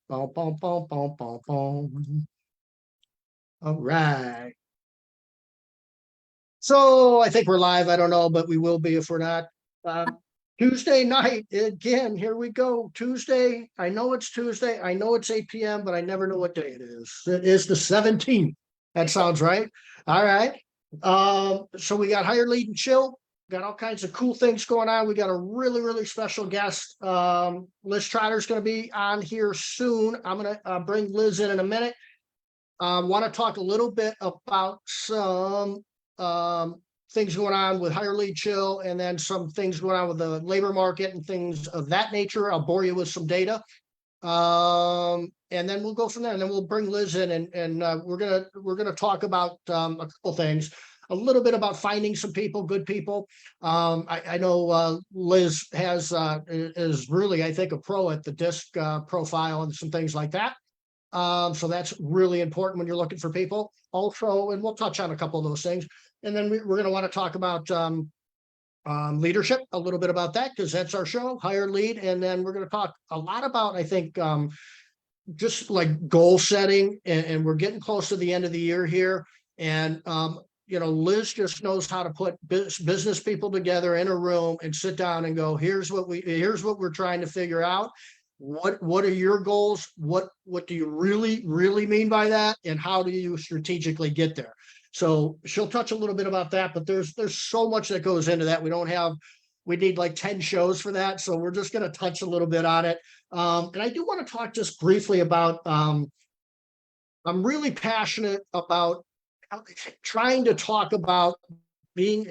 Boom, boom, boom, boom, boom, boom. All right. So I think we're live. I don't know, but we will be if we're not. Um, Tuesday night again. Here we go. Tuesday. I know it's Tuesday. I know it's 8 p.m., but I never know what day it is. It is the 17th. That sounds right. All right. So we got Hire, Lead, and Chill. Got all kinds of cool things going on. We got a really, really special guest. Liz Trotter is going to be on here soon. I'm going to bring Liz in a minute. Want to talk a little bit about some things going on with Hire, Lead, Chill, and then some things going on with the labor market and things of that nature. I'll bore you with some data, and then we'll go from there. And then we'll bring Liz in, and we're gonna talk about a couple things. A little bit about finding some people, good people. I know Liz is really, I think, a pro at the disc profile and some things like that. So that's really important when you're looking for people. Also, and we'll touch on a couple of those things. And then we're going to want to talk about leadership, a little bit about that, because that's our show, Hire, Lead. And then we're going to talk a lot about, I think, just like goal setting. And we're getting close to the end of the year here. And, Liz just knows how to put business people together in a room and sit down and go, here's what we're trying to figure out. What are your goals? What do you really mean by that? And how do you strategically get there? So she'll touch a little bit about that, but there's so much that goes into that. We need like 10 shows for that. So we're just going to touch a little bit on it. And I do want to talk just briefly about, I'm really passionate about trying to talk about being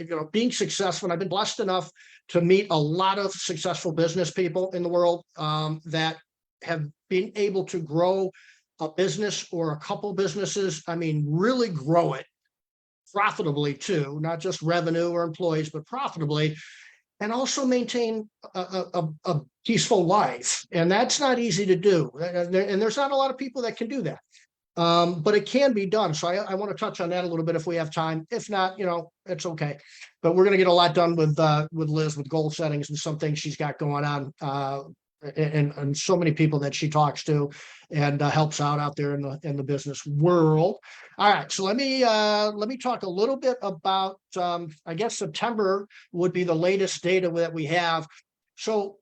successful. And I've been blessed enough to meet a lot of successful business people in the world that have been able to grow a business or a couple businesses. I mean, really grow it profitably too, not just revenue or employees, but profitably, and also maintain a peaceful life. And that's not easy to do. And there's not a lot of people that can do that. But it can be done. So I want to touch on that a little bit if we have time. If not, it's okay. But we're going to get a lot done with Liz, with goal settings and some things she's got going on, and so many people that she talks to and helps out there in the business world. All right, so let me talk a little bit about. I guess September would be the latest data that we have. So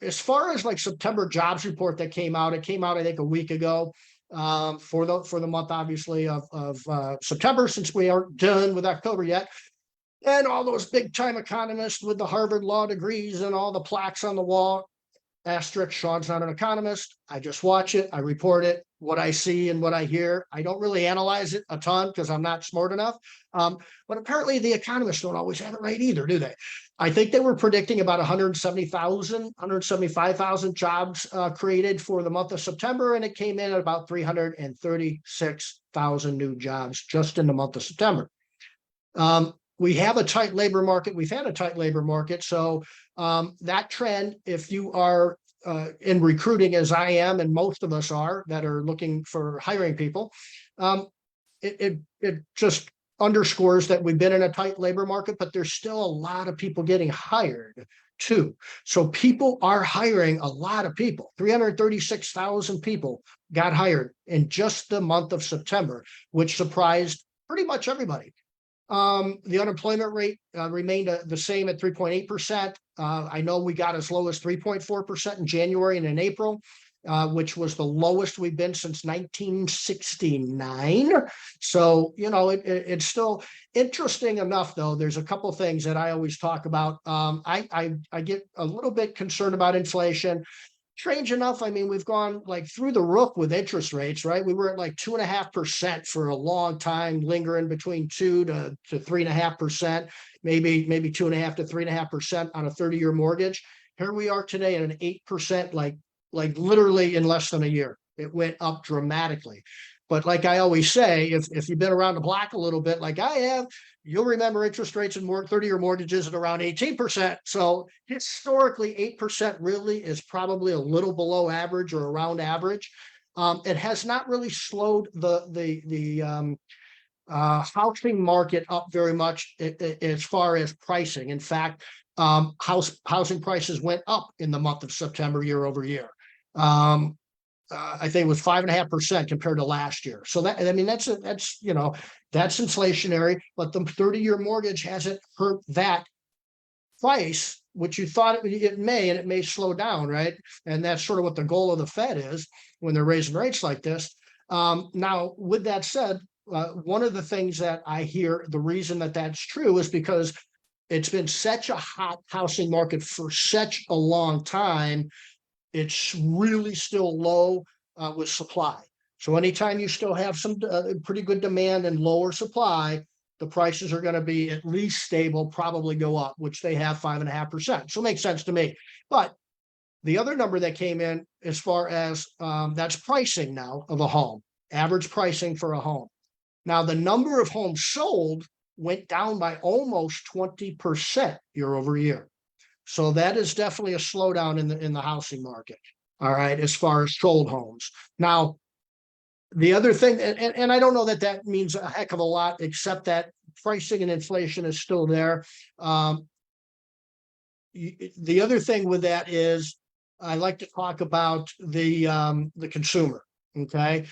as far as like September jobs report that came out, I think a week ago. For the month, obviously, of September, since we aren't done with October yet. And all those big time economists with the Harvard law degrees and all the plaques on the wall. Asterisk, Sean's not an economist. I just watch it. I report it, what I see and what I hear. I don't really analyze it a ton because I'm not smart enough. But apparently the economists don't always have it right either, do they? I think they were predicting about 175,000 jobs created for the month of September, and it came in at about 336,000 new jobs just in the month of September. We have a tight labor market. We've had a tight labor market. So that trend, if you are in recruiting, as I am, and most of us are that are looking for hiring people, it just underscores that we've been in a tight labor market, but there's still a lot of people getting hired too. So people are hiring a lot of people. 336,000 people got hired in just the month of September, which surprised pretty much everybody. The unemployment rate remained the same at 3.8%. I know we got as low as 3.4% in January and in April, which was the lowest we've been since 1969. So, it's still interesting enough, though. There's a couple of things that I always talk about. I get a little bit concerned about inflation. Strange enough, I mean, we've gone like through the roof with interest rates, right? We were at like 2.5% for a long time, lingering between 2 to 3.5%, maybe 2.5 to 3.5% on a 30-year mortgage. Here we are today at an 8%, like literally in less than a year. It went up dramatically. But like I always say, if you've been around the block a little bit, like I have, you'll remember interest rates in 30-year mortgages at around 18%. So historically, 8% really is probably a little below average or around average. It has not really slowed the housing market up very much as far as pricing. In fact, housing prices went up in the month of September year over year. I think it was 5.5% compared to last year. So that, I mean, that's inflationary, but the 30-year mortgage hasn't hurt that price, which you thought it may, and it may slow down, right? And that's sort of what the goal of the Fed is when they're raising rates like this. Now, with that said, one of the things that I hear, the reason that that's true is because it's been such a hot housing market for such a long time. It's really still low with supply. So anytime you still have some pretty good demand and lower supply, the prices are going to be at least stable, probably go up, which they have 5.5%. So it makes sense to me. But the other number that came in as far as that's pricing now of a home, average pricing for a home. Now, the number of homes sold went down by almost 20% year over year. So that is definitely a slowdown in the housing market. All right, as far as sold homes. Now, the other thing, and I don't know that that means a heck of a lot, except that pricing and inflation is still there. The other thing with that is I like to talk about the consumer. Okay.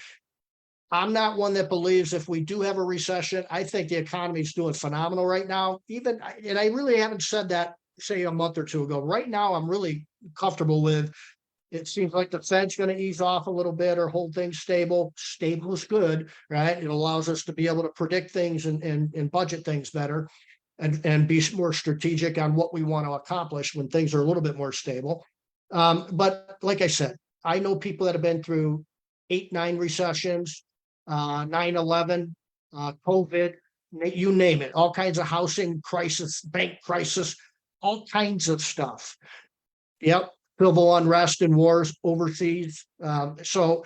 I'm not one that believes if we do have a recession, I think the economy is doing phenomenal right now. Even, and I really haven't said that, say, a month or two ago. Right now, I'm really comfortable with. It seems like the Fed's going to ease off a little bit or hold things stable. Stable is good, right? It allows us to be able to predict things and budget things better and be more strategic on what we want to accomplish when things are a little bit more stable. But like I said, I know people that have been through 8, 9 recessions, 9/11, COVID, you name it, all kinds of housing crisis, bank crisis, all kinds of stuff. Yep. Civil unrest and wars overseas. So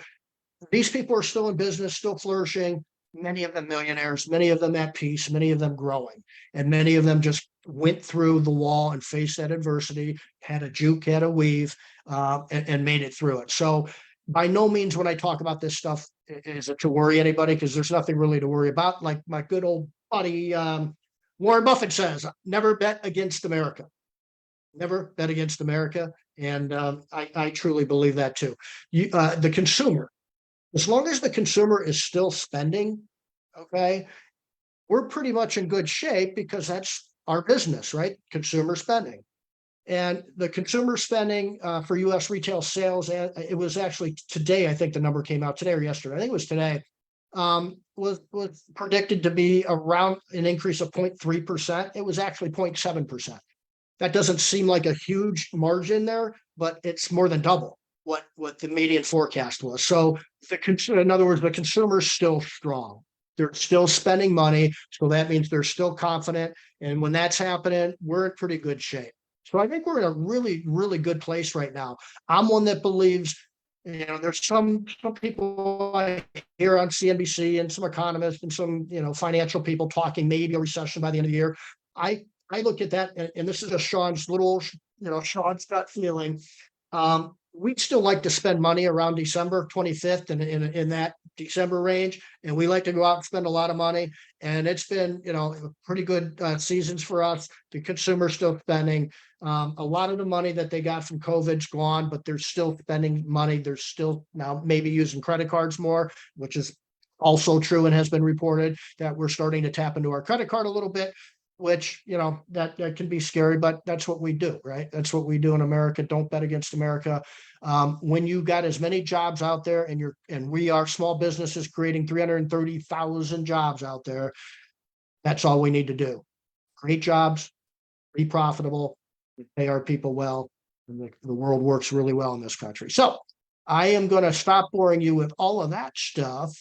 these people are still in business, still flourishing, many of them millionaires, many of them at peace, many of them growing, and many of them just went through the wall and faced that adversity, had a juke, had a weave, and made it through it. So by no means when I talk about this stuff, is it to worry anybody, because there's nothing really to worry about. Like my good old buddy Warren Buffett says, never bet against America. Never bet against America. And I truly believe that too. The consumer, as long as the consumer is still spending, okay, we're pretty much in good shape because that's our business, right? Consumer spending. And the consumer spending for US retail sales, it was actually today, I think the number came out today or yesterday, I think it was today, was predicted to be around an increase of 0.3%. It was actually 0.7%. That doesn't seem like a huge margin there, but it's more than double what the median forecast was. So in other words, the consumer is still strong. They're still spending money. So that means they're still confident. And when that's happening, we're in pretty good shape. So I think we're in a really, really good place right now. I'm one that believes, there's some people I hear on CNBC and some economists and some, financial people talking maybe a recession by the end of the year. I look at that, and this is a Sean's gut feeling. We'd still like to spend money around December 25th and in that December range. And we like to go out and spend a lot of money. And it's been, pretty good seasons for us. The consumer's still spending. A lot of the money that they got from COVID's gone, but they're still spending money. They're still now maybe using credit cards more, which is also true and has been reported that we're starting to tap into our credit card a little bit, which, that can be scary, but that's what we do, right? That's what we do in America. Don't bet against America. When you got as many jobs out there and we are small businesses creating 330,000 jobs out there, that's all we need to do. Create jobs, be profitable, pay our people well, and the world works really well in this country. So I am going to stop boring you with all of that stuff.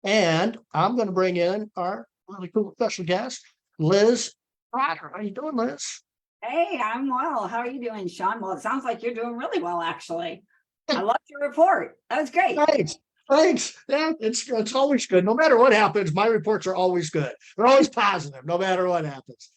And I'm going to bring in our really cool special guest, Liz Trotter. How you doing, Liz? Hey, I'm well. How are you doing, Sean? Well, it sounds like you're doing really well, actually. I loved your report. That was great. Thanks. Yeah, it's always good. No matter what happens, my reports are always good. They're always positive, no matter what happens.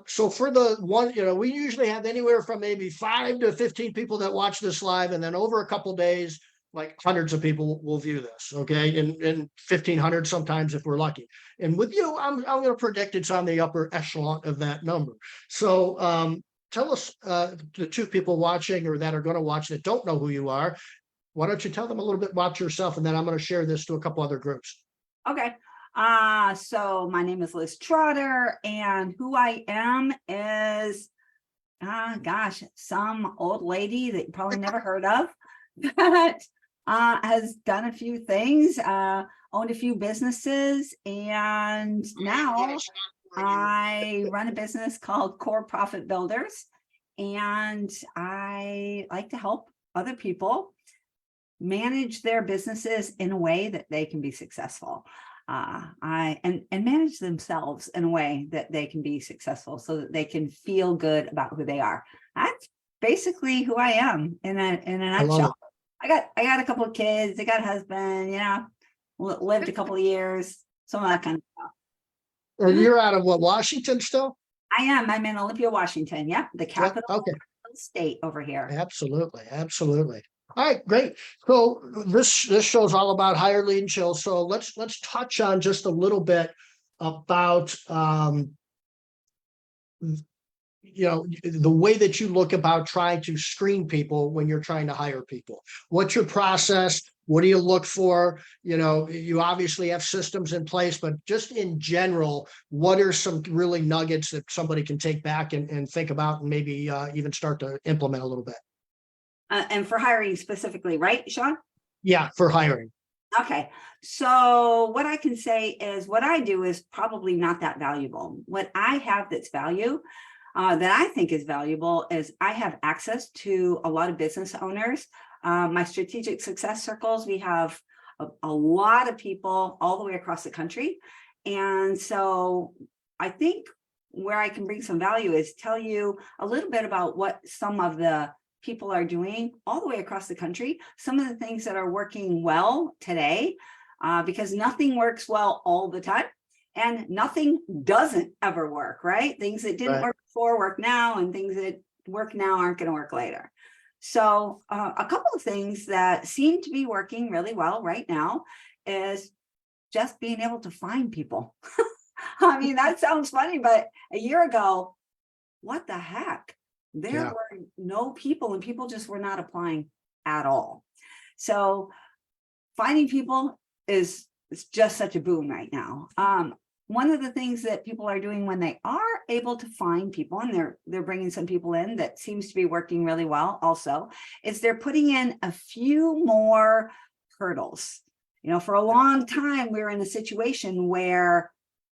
So for the one, we usually have anywhere from maybe 5 to 15 people that watch this live, and then over a couple of days, like hundreds of people will view this, okay, and 1,500 sometimes if we're lucky. And with you, I'm going to predict it's on the upper echelon of that number. So tell us, the 2 people watching or that are going to watch that don't know who you are, why don't you tell them a little bit about yourself, and then I'm going to share this to a couple other groups. Okay. So my name is Liz Trotter, and who I am is, gosh, some old lady that you probably never heard of, that has done a few things, owned a few businesses, and now I run a business called Core Profit Builders, and I like to help other people manage their businesses in a way that they can be successful. And manage themselves in a way that they can be successful, so that they can feel good about who they are. That's basically who I am in a I love nutshell. I got a couple of kids, I got a husband, lived a couple of years, some of that kind of stuff. it. And you're out of what, Washington still? I'm in Olympia, Washington. Yep, the capital Okay. state over here. Absolutely, absolutely. All right, great. So this show's all about hire, lead, and chill. So let's touch on just a little bit about the way that you look about trying to screen people when you're trying to hire people. What's your process? What do you look for? You obviously have systems in place, but just in general, what are some really nuggets that somebody can take back and think about, and maybe even start to implement a little bit? And for hiring specifically, right, Sean? Yeah, for hiring. Okay, so what I can say is what I do is probably not that valuable. What I have that's value, that I think is valuable, is I have access to a lot of business owners. My strategic success circles, we have a lot of people all the way across the country. And so I think where I can bring some value is tell you a little bit about what some of the people are doing all the way across the country, some of the things that are working well today, because nothing works well all the time, and nothing doesn't ever work, right? Things that didn't work before work now, and things that work now aren't going to work later. So a couple of things that seem to be working really well right now is just being able to find people. I mean, that sounds funny, but a year ago, what the heck? There were no people, and people just were not applying at all. So finding people is just such a boom right now. One of the things that people are doing when they are able to find people, and they're bringing some people in that seems to be working really well also, is they're putting in a few more hurdles. For a long time, we were in a situation where,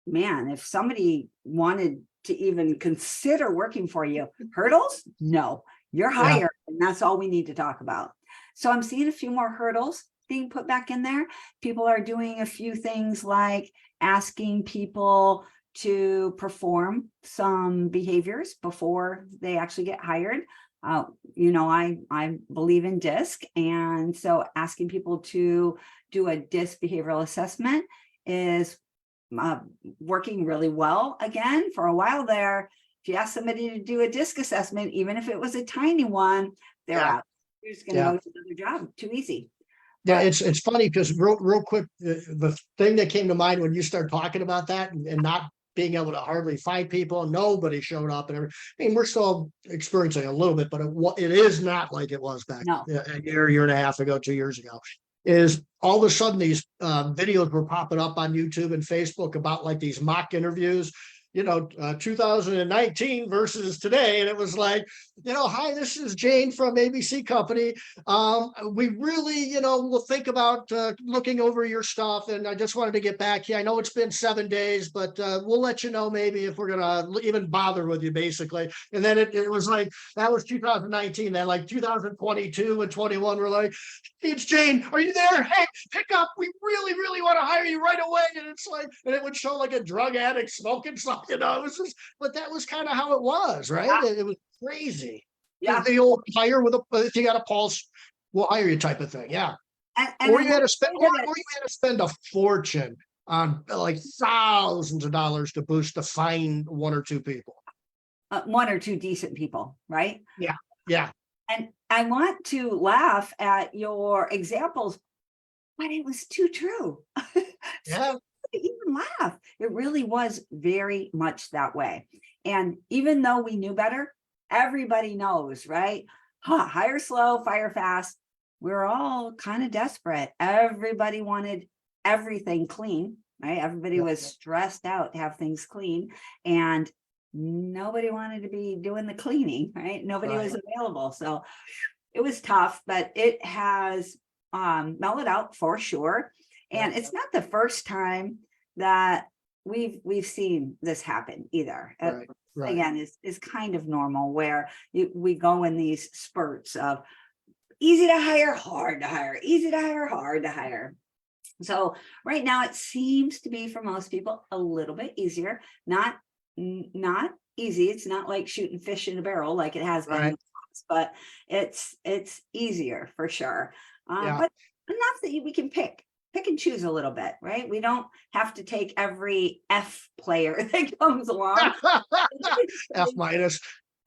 man, if somebody wanted to even consider working for you, hurdles? No, you're hired, and that's all we need to talk about. So I'm seeing a few more hurdles being put back in there. People are doing a few things like asking people to perform some behaviors before they actually get hired. I believe in DISC, and so asking people to do a DISC behavioral assessment is working really well. Again, for a while there, if you ask somebody to do a DISC assessment, even if it was a tiny one, they're out. You're just going to go to another job. Too easy. Yeah, it's funny because real quick, the thing that came to mind when you start talking about that and not being able to hardly find people, nobody showed up and everything. I mean, we're still experiencing a little bit, but it is not like it was back a year and a half ago, 2 years ago. Is all of a sudden these videos were popping up on YouTube and Facebook about like these mock interviews, 2019 versus today. And it was like, hi, this is Jane from ABC Company. We really, will think about looking over your stuff. And I just wanted to get back here. I know it's been 7 days, but we'll let you know maybe if we're going to even bother with you, basically. And then it was like, that was 2019. Then like 2022 and 21 were like, it's Jane, are you there? Hey, pick up. We really, really want to hire you right away. And it's like, and it would show like a drug addict smoking something, it was just, but that was kind of how it was, right? It was crazy. Yeah. The old hire with if you got a pulse, we'll hire you type of thing. Yeah. Or you had to spend a fortune on like thousands of dollars to boost to find one or two people. One or two decent people, right? Yeah. Yeah. And I want to laugh at your examples, but it was too true. Yeah. Even laugh. It really was very much that way. And even though we knew better, everybody knows, right? Hire slow, fire fast. we're all kind of desperate. Everybody wanted everything clean, right? Everybody was stressed out to have things clean, and nobody wanted to be doing the cleaning, right? Nobody was available. So it was tough, but it has mellowed out for sure. And it's not the first time that we've seen this happen either. Again, is kind of normal, where we go in these spurts of easy to hire, hard to hire, easy to hire, hard to hire. So right now it seems to be, for most people, a little bit easier. Not easy. It's not like shooting fish in a barrel like it has been in the past, but it's easier for sure. But enough that we can pick and choose a little bit, right? We don't have to take every F player that comes along. F minus.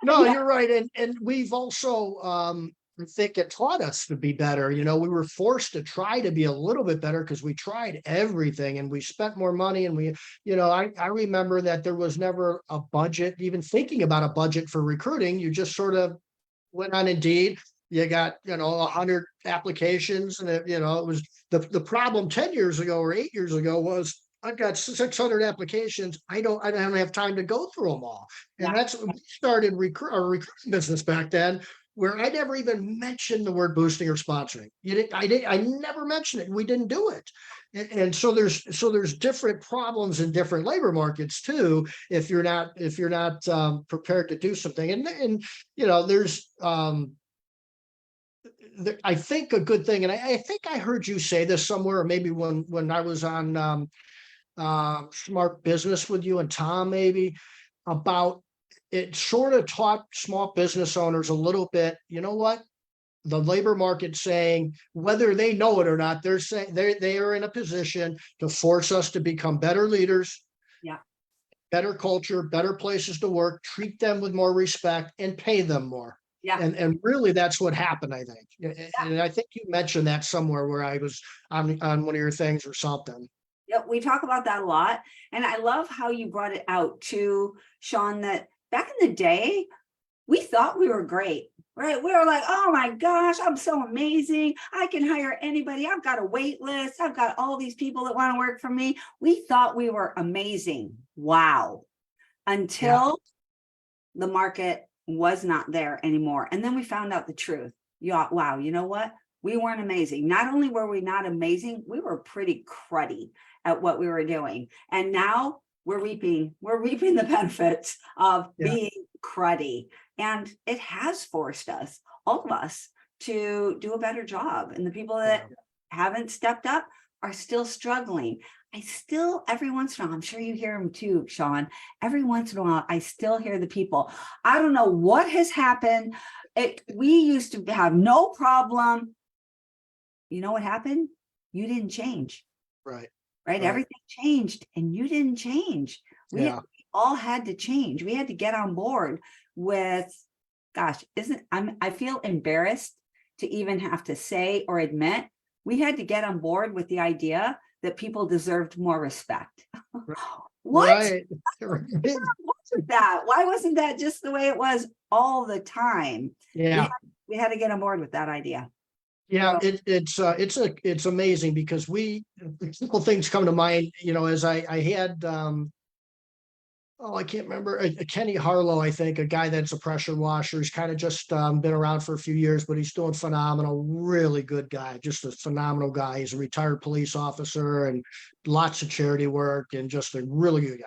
No, you're right. And we've also, I think it taught us to be better. You know, we were forced to try to be a little bit better because we tried everything and we spent more money. And we, you know, I remember that there was never a budget, even thinking about a budget for recruiting. You just sort of went on Indeed. You got, 100 applications, and it was the problem 10 years ago or 8 years ago was, I've got 600 applications. I don't have time to go through them all. And that's when we started our recruiting business back then, where I never even mentioned the word boosting or sponsoring. I never mentioned it. We didn't do it. And so there's different problems in different labor markets too, if you're not prepared to do something. And there's I think a good thing, and I think I heard you say this somewhere, or maybe when I was on Smart Business with you and Tom, maybe, about it sort of taught small business owners a little bit, you know what? The labor market saying, whether they know it or not, they're saying they are in a position to force us to become better leaders, better culture, better places to work, treat them with more respect, and pay them more. And really that's what happened, I think. And I think you mentioned that somewhere where I was on one of your things or something. Yeah, we talk about that a lot. And I love how you brought it out too, Sean, that back in the day, we thought we were great, right? We were like, oh my gosh, I'm so amazing. I can hire anybody. I've got a wait list. I've got all these people that want to work for me. We thought we were amazing. Wow. Until the market was not there anymore. And then we found out the truth. Wow, you know what? We weren't amazing. Not only were we not amazing, we were pretty cruddy at what we were doing. And now we're reaping the benefits of being cruddy. And it has forced us, all of us, to do a better job. And the people that haven't stepped up are still struggling. Every once in a while, I'm sure you hear them too, Sean. Every once in a while, I still hear the people. I don't know what has happened. We used to have no problem. You know what happened? You didn't change. Right. Everything changed and you didn't change. We all had to change. We had to get on board with, gosh, I feel embarrassed to even have to say or admit, we had to get on board with the idea that people deserved more respect. What? Right. What was that? Why wasn't that just the way it was all the time? Yeah. We had to get on board with that idea. Yeah, it's amazing because simple things come to mind, as I had, I can't remember, Kenny Harlow, I think, a guy that's a pressure washer. He's kind of just been around for a few years, but he's doing phenomenal, really good guy, just a phenomenal guy. He's a retired police officer and lots of charity work and just a really good guy.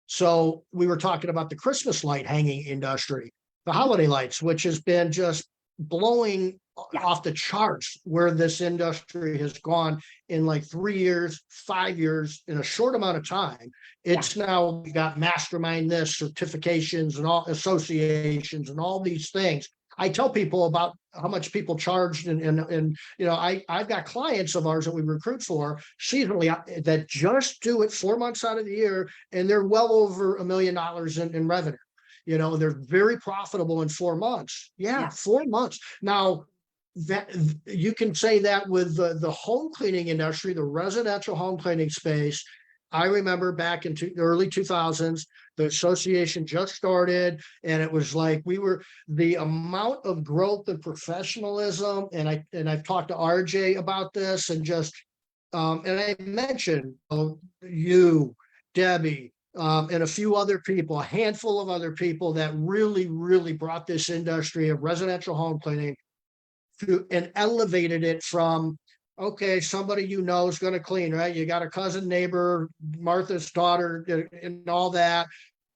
So we were talking about the Christmas light hanging industry, the holiday lights, which has been just blowing off the charts, where this industry has gone in like 3 years, 5 years, in a short amount of time. It's now got mastermind this, certifications and all associations and all these things. I tell people about how much people charged, and I've got clients of ours that we recruit for seasonally that just do it 4 months out of the year, and they're well over $1 million in revenue. They're very profitable in 4 months. 4 months. Now, that you can say that with the home cleaning industry, the residential home cleaning space. I remember back in the early 2000s, The association just started, and it was like the amount of growth and professionalism, and I've talked to RJ about this, and and I mentioned you, Debbie, and a few other people, a handful of other people that really, really brought this industry of residential home cleaning to and elevated it from, okay, somebody you know is going to clean, right? You got a cousin, neighbor, Martha's daughter, and all that,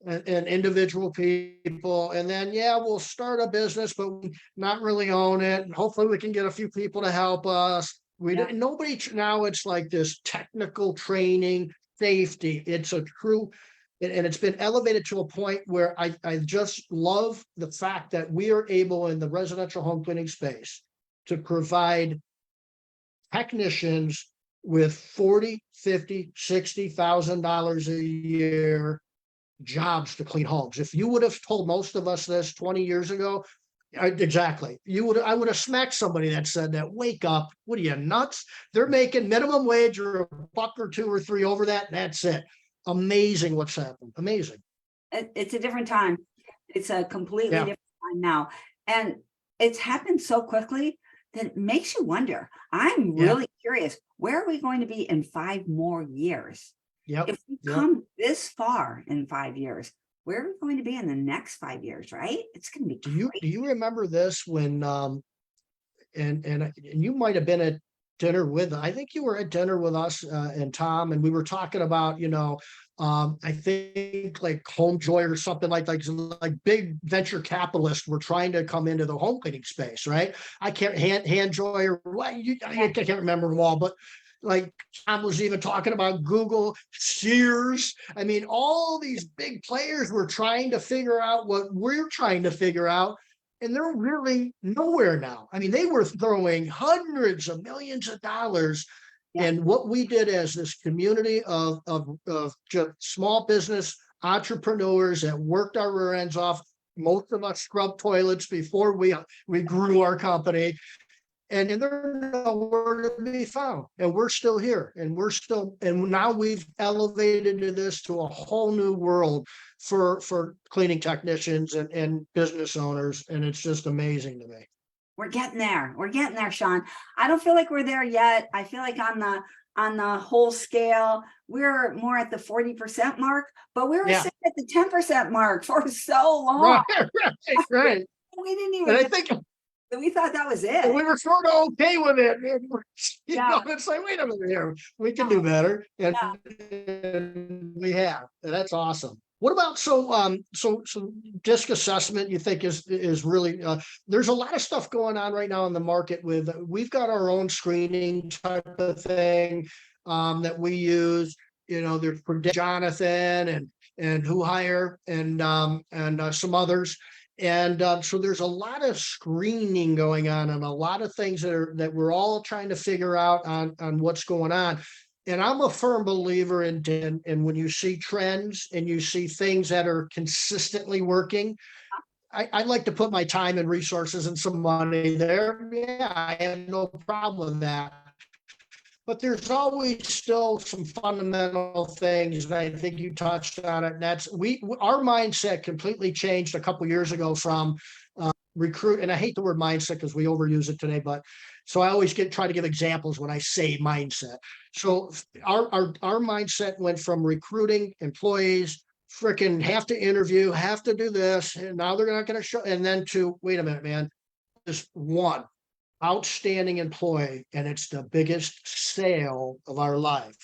and individual people. And then, yeah, we'll start a business, but not really own it. And hopefully we can get a few people to help us. Nobody now, it's like this technical training, safety. It's a true, and it's been elevated to a point where I just love the fact that we are able in the residential home cleaning space to provide technicians with 40, 50, $60,000 a year jobs to clean homes. If you would have told most of us this 20 years ago, exactly, I would have smacked somebody that said that. Wake up. What are you, nuts? They're making minimum wage or a buck or two or three over that. That's it. Amazing what's happened. Amazing. It's a different time. It's a completely Yeah. different time now. And it's happened so quickly that it makes you wonder. I'm Yeah. really curious, where are we going to be in 5 more years? Yep. If we Yep. come this far in 5 years, where are we going to be in the next 5 years, right? It's going to be Do great. you remember this when and you might have been at dinner with, I think you were at dinner with us and Tom, and we were talking about, I think like Homejoy or something like big venture capitalists were trying to come into the home cleaning space, right? I can't Handjoy or what I can't remember them all, but like Tom was even talking about Google, Sears. I mean, all these big players were trying to figure out what we're trying to figure out. And they're really nowhere now. I mean, they were throwing hundreds of millions of dollars. Yeah. And what we did as this community of just small business entrepreneurs that worked our rear ends off, most of us scrubbed toilets before we grew our company. And they're nowhere to be found. And we're still here. And now we've elevated this to a whole new world for cleaning technicians and business owners. And it's just amazing to me. We're getting there. We're getting there, Sean. I don't feel like we're there yet. I feel like on the whole scale, we're more at the 40% mark, but we were sitting at the 10% mark for so long. Right. We didn't even. And I think we thought that was it. We were sort of okay with it. It's like, wait a minute here, we can do better, and we have. And that's awesome. What about so disc assessment? You think is really there's a lot of stuff going on right now in the market with. We've got our own screening type of thing that we use. There's for Jonathan and Who Hire and some others. And so there's a lot of screening going on and a lot of things that we're all trying to figure out on what's going on. And I'm a firm believer in when you see trends and you see things that are consistently working, I like to put my time and resources and some money there. Yeah, I have no problem with that. But there's always still some fundamental things, and I think you touched on it. And that's our mindset completely changed a couple of years ago from recruit. And I hate the word mindset because we overuse it today, but so I always try to give examples when I say mindset. So our mindset went from recruiting employees, freaking have to interview, have to do this, and now they're not going to show, and then to wait a minute, man, just one outstanding employee, and it's the biggest sale of our life.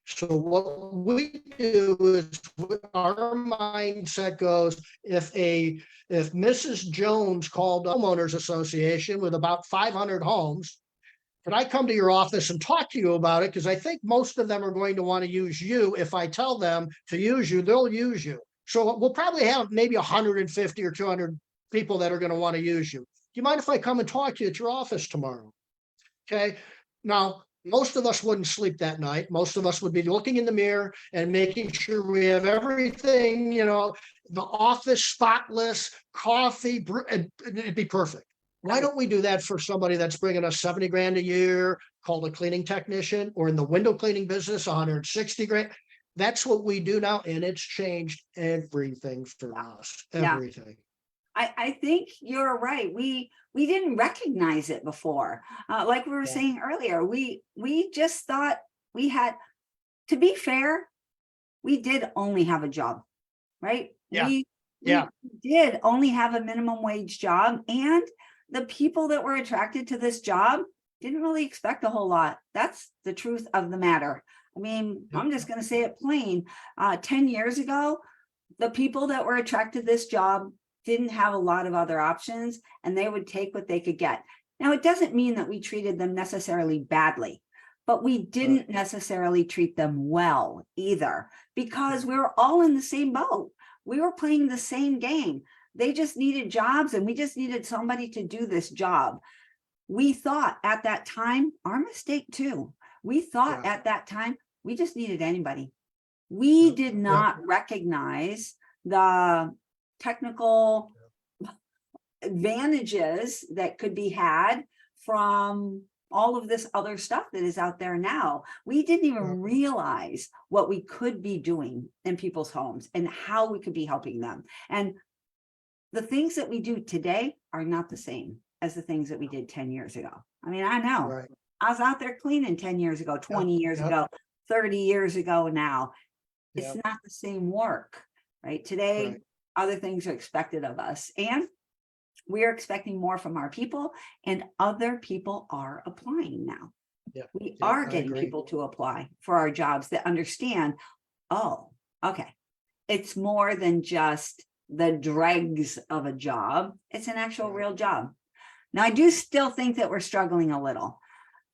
So what we do is our mindset goes, if Mrs. Jones called the homeowners association with about 500 homes, can I come to your office and talk to you about it? Because I think most of them are going to want to use you. If I tell them to use you, they'll use you. So we'll probably have maybe 150 or 200 people that are going to want to use you. Do you mind if I come and talk to you at your office tomorrow? Okay. Now, most of us wouldn't sleep that night. Most of us would be looking in the mirror and making sure we have everything, the office spotless, coffee, it'd be perfect. Why don't we do that for somebody that's bringing us 70 grand a year, called a cleaning technician, or in the window cleaning business, 160 grand? that's what we do now, and it's changed everything for us, Yeah. everything. I think you're right. We didn't recognize it before. Like we were Yeah. saying earlier, we just thought we had, to be fair, we did only have a job, right? Yeah. We Yeah. did only have a minimum wage job, and the people that were attracted to this job didn't really expect a whole lot. That's the truth of the matter. I mean, Yep. I'm just going to say it plain. 10 years ago, the people that were attracted to this job didn't have a lot of other options, and they would take what they could get. Now, it doesn't mean that we treated them necessarily badly, but we didn't necessarily treat them well either, because we were all in the same boat. We were playing the same game. They just needed jobs, and we just needed somebody to do this job. We thought at that time, our mistake too, we thought Yeah. at that time, we just needed anybody. We Yep. did Yep. not recognize the technical advantages that could be had from all of this other stuff that is out there now. We didn't even Yep. realize what we could be doing in people's homes and how we could be helping them. And the things that we do today are not the same as the things that we did 10 years ago. I mean, I know Right. I was out there cleaning 10 years ago, 20 years Yep. ago, 30 years ago now. It's Yep. not the same work, right? Today, Right. other things are expected of us, and we're expecting more from our people, and other people are applying now. Yep. We Yep. are I getting agree. people to apply for our jobs that understand, oh, okay, it's more than just the dregs of a job. It's an actual Right. real job. Now, I do still think that we're struggling a little.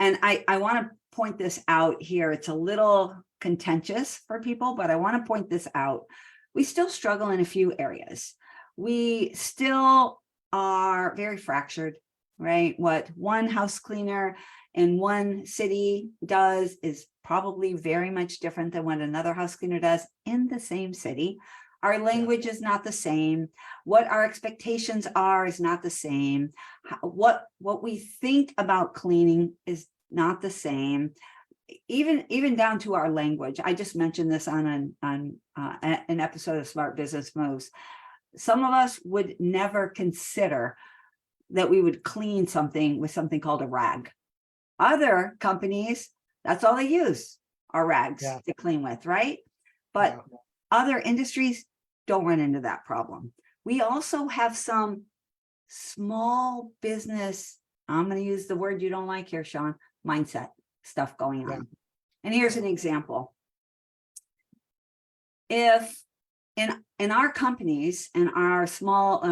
And I want to point this out here. It's a little contentious for people, but I want to point this out. We still struggle in a few areas. We still are very fractured, right? What one house cleaner in one city does is probably very much different than what another house cleaner does in the same city. Our language is not the same. What our expectations are is not the same. What we think about cleaning is not the same. Even down to our language. I just mentioned this on an episode of Smart Business Moves. Some of us would never consider that we would clean something with something called a rag. Other companies, that's all they use are rags to clean with, right? But other industries don't run into that problem. We also have some small business, I'm going to use the word you don't like here, Sean, mindset stuff going on. And here's an example. If in our companies and our small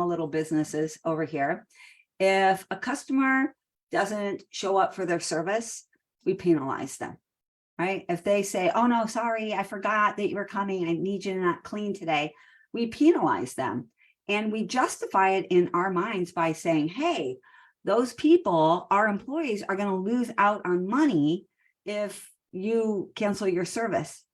little businesses over here, if a customer doesn't show up for their service, we penalize them, right? If they say, oh no, sorry, I forgot that you were coming, I need you to not clean today, we penalize them. And we justify it in our minds by saying, hey, those people, our employees, are going to lose out on money if you cancel your service.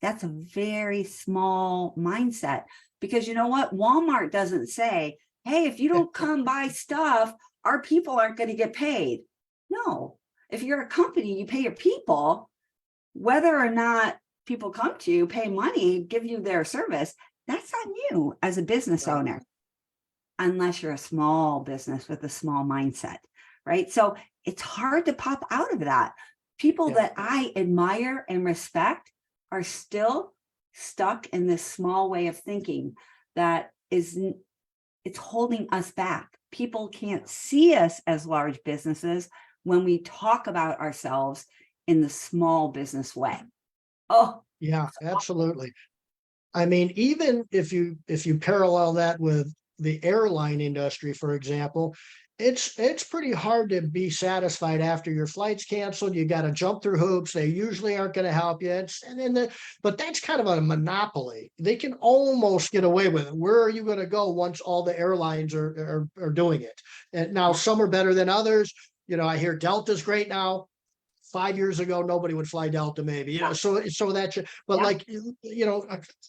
That's a very small mindset, because you know what? Walmart doesn't say, hey, if you don't come buy stuff, our people aren't going to get paid. No, if you're a company, you pay your people, whether or not people come to you, pay money, give you their service. That's on you as a business owner, unless you're a small business with a small mindset, right? So it's hard to pop out of that. People that I admire and respect are still stuck in this small way of thinking that it's holding us back. People can't see us as large businesses when we talk about ourselves in the small business way. Oh, yeah, absolutely. I mean, even if you parallel that with the airline industry, for example, it's pretty hard to be satisfied after your flight's canceled. You got to jump through hoops. They usually aren't going to help you. But that's kind of a monopoly. They can almost get away with it. Where are you going to go once all the airlines are doing it? And now some are better than others. You know, I hear Delta's great now. 5 years ago, nobody would fly Delta, maybe, you know, so but like, you know,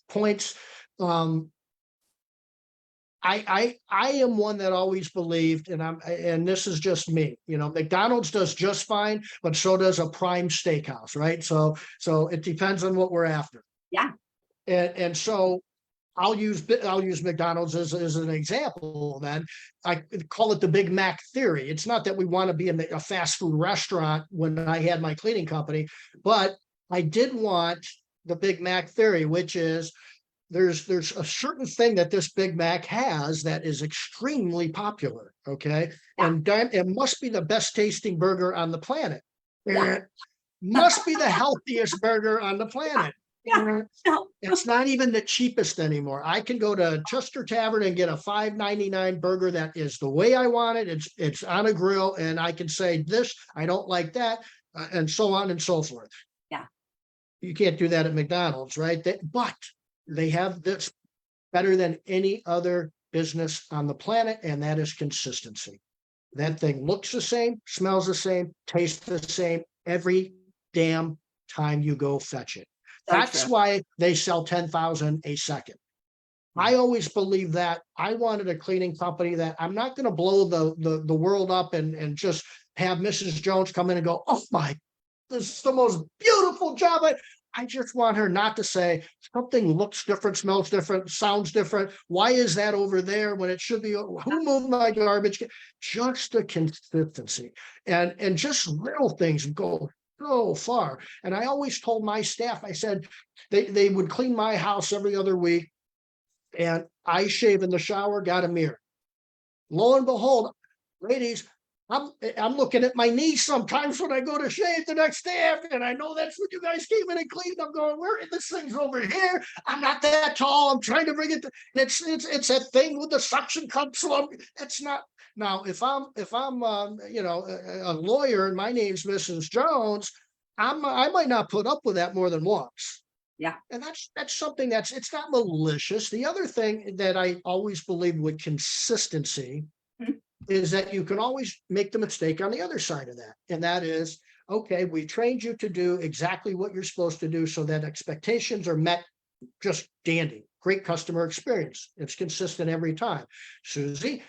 points, I am one that always believed, and this is just me, McDonald's does just fine, but so does a prime steakhouse, right? So it depends on what we're after. Yeah. And so I'll use McDonald's as an example. Then I call it the Big Mac theory. It's not that we want to be a fast food restaurant when I had my cleaning company, but I did want the Big Mac theory, which is there's a certain thing that this Big Mac has that is extremely popular. Okay. Yeah. And it must be the best tasting burger on the planet. Yeah. It must be the healthiest burger on the planet. Yeah. No. It's not even the cheapest anymore. I can go to Chester Tavern and get a $5.99 burger that is the way I want it. It's on a grill, and I can say this, I don't like that, and so on and so forth. Yeah. You can't do that at McDonald's, right? But they have this better than any other business on the planet, and that is consistency. That thing looks the same, smells the same, tastes the same every damn time you go fetch it. So That's true. why they sell 10,000 a second. I always believe that. I wanted a cleaning company that I'm not going to blow the world up and just have Mrs. Jones come in and go, oh my, this is the most beautiful job. I just want her not to say something looks different, smells different, sounds different. Why is that over there when it should be? Who moved my garbage? Just the consistency and just little things go so far. And I always told my staff, I said they would clean my house every other week, and I shave in the shower, got a mirror. Lo and behold, ladies, I'm looking at my knees sometimes when I go to shave the next day after, and I know that's what you guys came in and cleaned. I'm going, where this thing's over here? I'm not that tall. I'm trying to bring it. It's that thing with the suction cup. So it's not. Now, if I'm a lawyer and my name's Mrs. Jones, I might not put up with that more than once. Yeah. And that's something it's not malicious. The other thing that I always believe with consistency is that you can always make the mistake on the other side of that. And that is, okay, we trained you to do exactly what you're supposed to do so that expectations are met just dandy. Great customer experience. It's consistent every time. Susie,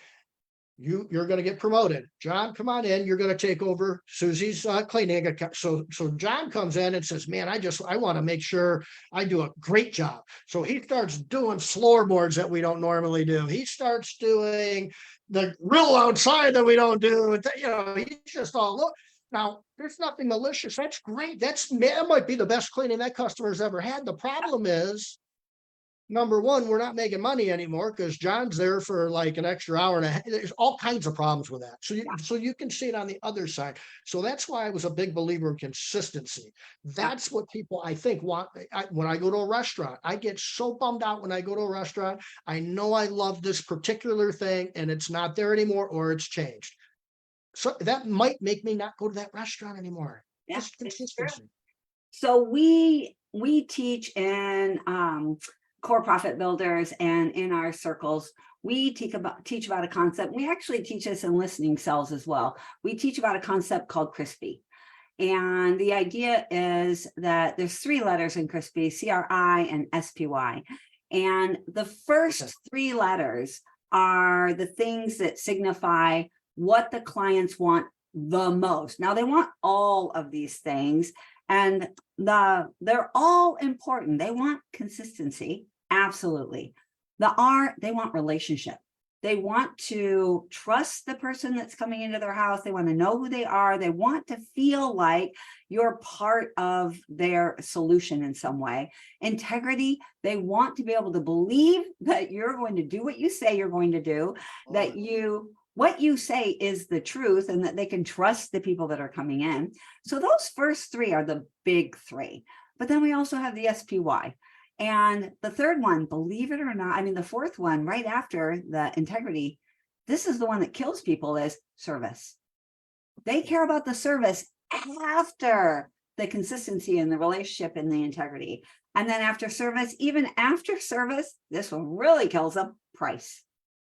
you're going to get promoted. John, come on in. You're going to take over Susie's cleaning. So John comes in and says, man, I want to make sure I do a great job. So he starts doing floorboards that we don't normally do. He starts doing the grill outside that we don't do. He's just all look. Now, there's nothing malicious. That's great. That might be the best cleaning that customer's ever had. The problem is, number one, we're not making money anymore because John's there for like an extra hour and a half. There's all kinds of problems with that. So you can see it on the other side. So that's why I was a big believer in consistency. That's what people, I think, want. When I go to a restaurant, I get so bummed out when I go to a restaurant. I know I love this particular thing and it's not there anymore, or it's changed. So that might make me not go to that restaurant anymore. Yeah, Just consistency. So we teach in core profit builders, and in our circles, we teach about a concept. We actually teach this in listening cells as well. We teach about a concept called crispy. And the idea is that there's 3 letters in crispy, CRI and SPY. And the first 3 letters are the things that signify what the clients want the most. Now, they want all of these things, and they're all important. They want consistency, absolutely. The R, they want relationship. They want to trust the person that's coming into their house. They want to know who they are. They want to feel like you're part of their solution in some way. Integrity, they want to be able to believe that you're going to do what you say you're going to do, that what you say is the truth, and that they can trust the people that are coming in. So those first 3 are the big 3. But then we also have the SPY. And the third one, believe it or not, the 4th one right after the integrity, this is the one that kills people, is service. They care about the service after the consistency and the relationship and the integrity. And then after service, even after service, this one really kills them, price.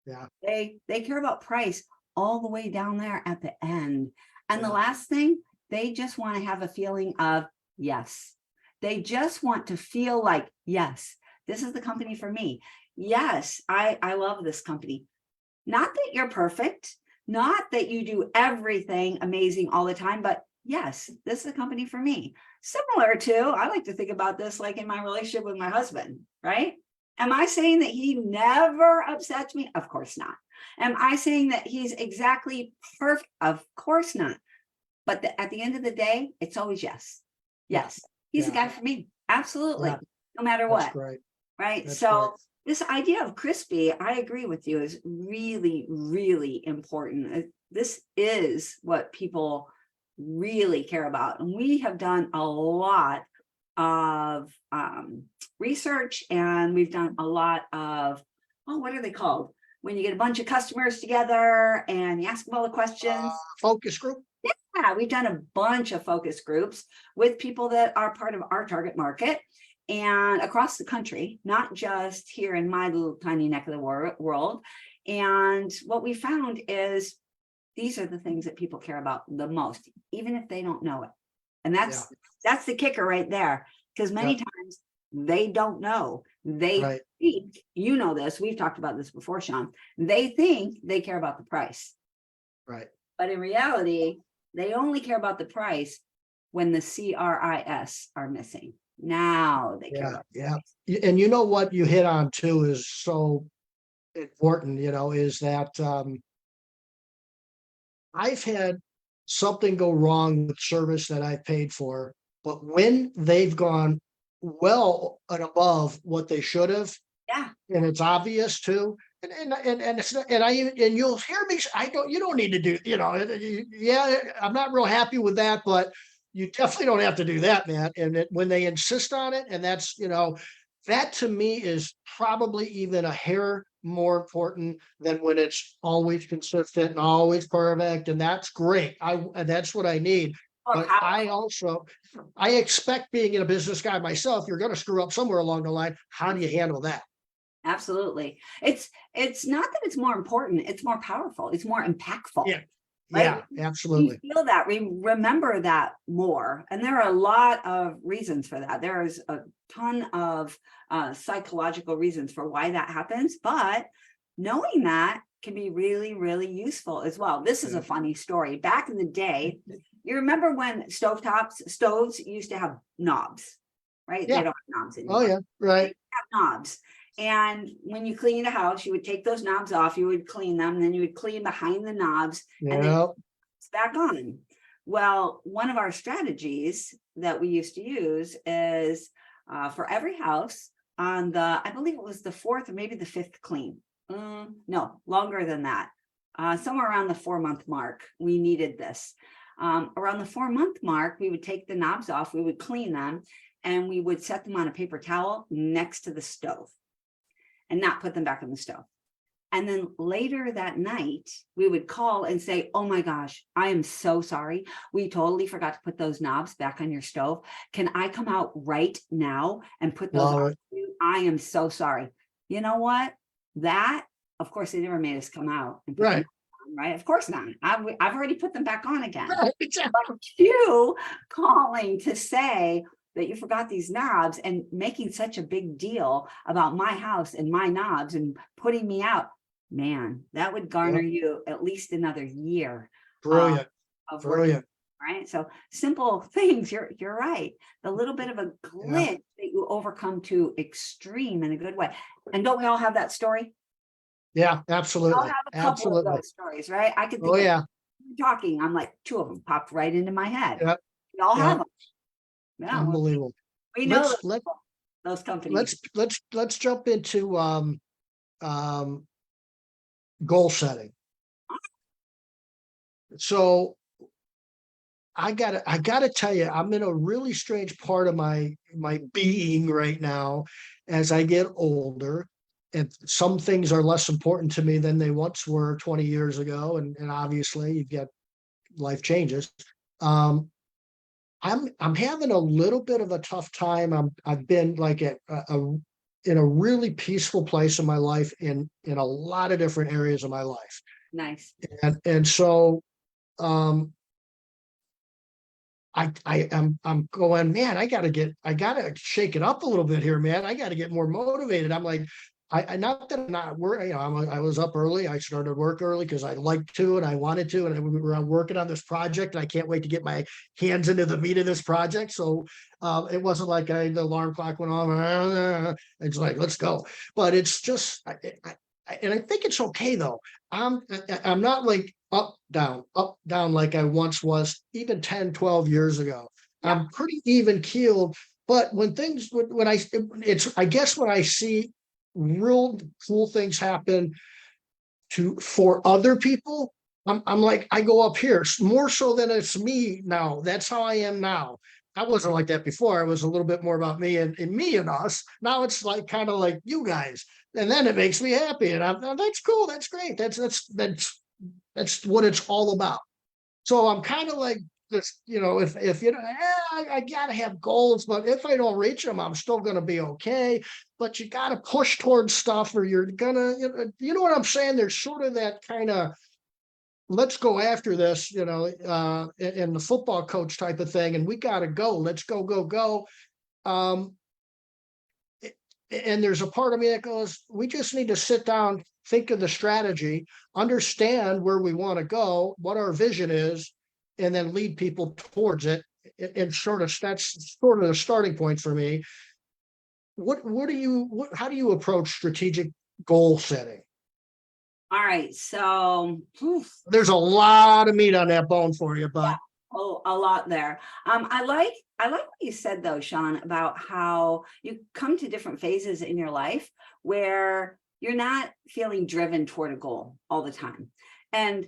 Yeah. They care about price all the way down there at the end. And the last thing, they just want to have a feeling of yes. They just want to feel like, yes, this is the company for me. yes, I love this company. Not that you're perfect, not that you do everything amazing all the time, but yes, this is a company for me. Similar to, I like to think about this like in my relationship with my husband, right? Am I saying that he never upsets me? Of course not. Am I saying that he's exactly perfect? Of course not. But at the end of the day, it's always yes. Yeah. Yes, he's the Yeah. guy for me. Absolutely. Yeah. No matter That's what. great. Right. That's great. So this idea of crispy, I agree with you, is really, really important. This is what people really care about. And we have done a lot of research, and we've done a lot of, oh, what are they called? When you get a bunch of customers together and you ask them all the questions. Focus group. Yeah, we've done a bunch of focus groups with people that are part of our target market and across the country, not just here in my little tiny neck of the world. And what we found is these are the things that people care about the most, even if they don't know it. And that's the kicker right there, because many times they don't know. They think, you know this, we've talked about this before, Sean, they think they care about the price. Right. But in reality, they only care about the price when the CRIS are missing. Now they care about the price. And you know what you hit on too is so important, is that I've had something go wrong with service that I paid for, but when they've gone well and above what they should have, Yeah, and it's obvious too. And it's not, and you'll hear me. You don't need to do. I'm not real happy with that, but you definitely don't have to do that, man. And when they insist on it, and that's that to me is probably even a hair more important than when it's always consistent and always perfect, and that's great. And that's what I need. But I expect, being in a business guy myself, you're going to screw up somewhere along the line. How do you handle that? absolutely. It's not that it's more important, it's more powerful, it's more impactful. Yeah. Right? Yeah, absolutely. We feel that, we remember that more. And there are a lot of reasons for that. There is a ton of psychological reasons for why that happens, but knowing that can be really, really useful as well. This is a funny story. Back in the day, you remember when stoves used to have knobs, right? Yeah. They don't have knobs anymore. Oh yeah, right. Have knobs. And when you clean a house, you would take those knobs off, you would clean them, then you would clean behind the knobs, and then it's back on. Well, one of our strategies that we used to use is for every house on I believe it was the fourth or maybe the fifth clean. No, longer than that. Somewhere around the 4-month mark, we needed this. Around the 4-month mark, we would take the knobs off, we would clean them, and we would set them on a paper towel next to the stove and not put them back on the stove. And then later that night, we would call and say, oh my gosh, I am so sorry. We totally forgot to put those knobs back on your stove. Can I come out right now and put those on you? I am so sorry. You know what? That, of course, they never made us come out and put them on, right? Of course not. I've already put them back on again. But you calling to say that you forgot these knobs and making such a big deal about my house and my knobs and putting me out, man, that would garner you at least another year. Brilliant. Of brilliant. Right. So simple things. You're right. The little bit of a glitch that you overcome to extreme in a good way. And don't we all have that story? Yeah, absolutely. I'll have a couple of those stories, right? I could think of talking. I'm like, 2 of them popped right into my head. Yep. We all have them. Yeah, unbelievable. We know those companies. Let's jump into goal setting. So I gotta tell you, I'm in a really strange part of my being right now as I get older, and some things are less important to me than they once were 20 years ago, and obviously you get life changes. I'm having a little bit of a tough time. I've been like in a really peaceful place in my life in a lot of different areas of my life. Nice. And so I'm going, man, I gotta shake it up a little bit here, man. I gotta get more motivated. I'm like, I not that I'm not working, I was up early. I started work early because I liked to and I wanted to, and we were working on this project, and I can't wait to get my hands into the meat of this project. So it wasn't like the alarm clock went off. It's like, let's go. But it's just, and I think it's okay though. I'm not like up, down like I once was, even 10, 12 years ago. Yeah. I'm pretty even keeled. But when I guess when I see real cool things happen for other people, I'm like, I go up here more so than it's me now. That's how I am now. I wasn't like that before. I was a little bit more about me and me and us. Now it's like kind of like you guys, and then it makes me happy. And that's cool. That's great. That's what it's all about. So I'm kind of like this, if you know, I gotta have goals, but if I don't reach them, I'm still gonna be okay. But you gotta push towards stuff, or you're gonna, you know what I'm saying? There's sort of that kind of, let's go after this, in the football coach type of thing, and we gotta go. Let's go, go, go. Um, and there's a part of me that goes, we just need to sit down, think of the strategy, understand where we want to go, what our vision is, and then lead people towards it. And that's sort of the starting point for me. How do you approach strategic goal setting? All right. So, There's a lot of meat on that bone for you, but oh, a lot there. I like what you said though, Sean, about how you come to different phases in your life where you're not feeling driven toward a goal all the time. And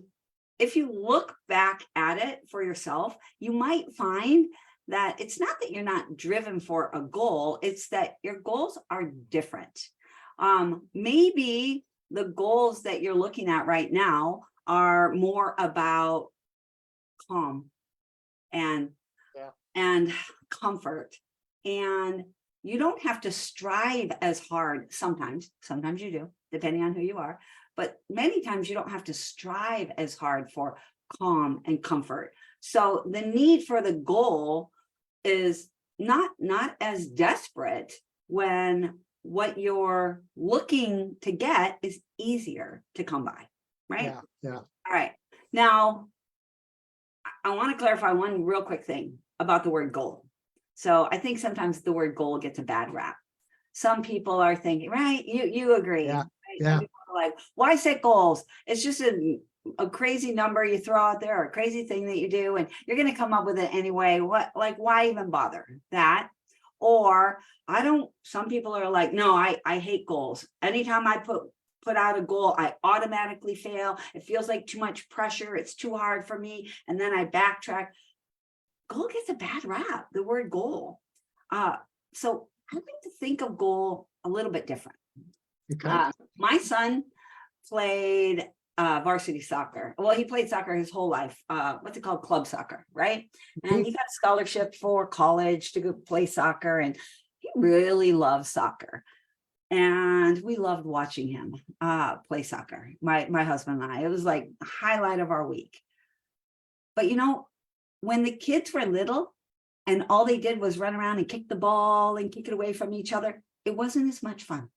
if you look back at it for yourself, you might find that it's not that you're not driven for a goal, it's that your goals are different. Maybe the goals that you're looking at right now are more about calm and comfort, and you don't have to strive as hard. Sometimes you do, depending on who you are, but many times you don't have to strive as hard for calm and comfort. So the need for the goal is not as desperate when what you're looking to get is easier to come by, right? yeah. All right. Now, I want to clarify one real quick thing about the word goal. So I think sometimes the word goal gets a bad rap. Some people are thinking, right? You agree. Yeah. Right? Yeah. Some people are like, why set goals? It's just a crazy number you throw out there, or a crazy thing that you do, and you're going to come up with it anyway. Why even bother that? Or some people are like, no, I hate goals. Anytime I put out a goal, I automatically fail. It feels like too much pressure. It's too hard for me. And then I backtrack. Goal gets a bad rap, the word goal. So I like to think of goal a little bit different. Okay. My son played varsity soccer. Well, he played soccer his whole life. What's it called? Club soccer, right? And he got a scholarship for college to go play soccer, and he really loves soccer. And we loved watching him play soccer, my husband and I. It was like the highlight of our week. But when the kids were little and all they did was run around and kick the ball and kick it away from each other, it wasn't as much fun.